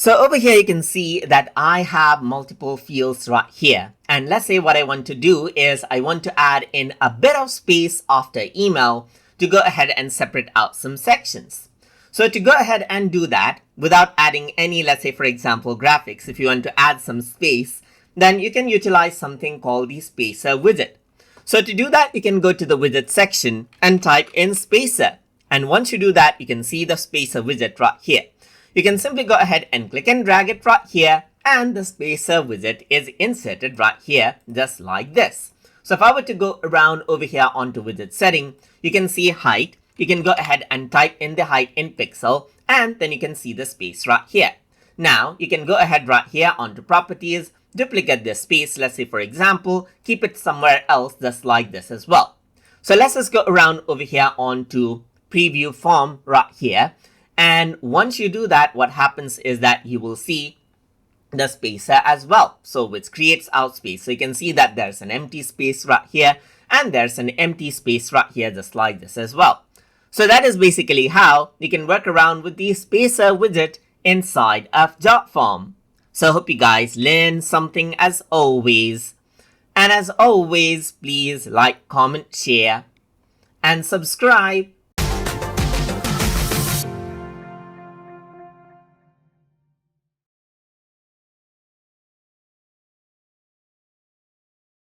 So over here, you can see that I have multiple fields right here. And let's say what I want to do is I want to add in a bit of space after email to go ahead and separate out some sections. So to go ahead and do that without adding any, let's say, for example, graphics, if you want to add some space, then you can utilize something called the Spacer Widget. So to do that, you can go to the widget section and type in Spacer. And once you do that, you can see the Spacer Widget right here. You can simply go ahead and click and drag it right here, and the Spacer Widget is inserted right here, just like this. So if I were to go around over here onto widget setting, you can see height. You can go ahead and type in the height in pixel, and then you can see the space right here. Now, you can go ahead right here onto properties, duplicate this space, let's say for example, keep it somewhere else just like this as well. So let's just go around over here onto preview form right here. And once you do that, what happens is that you will see the spacer as well. So which creates out space. So you can see that there's an empty space right here, and there's an empty space right here just like this as well. So that is basically how you can work around with the Spacer Widget inside of Jotform. So I hope you guys learned something as always. And as always, please like, comment, share, and subscribe.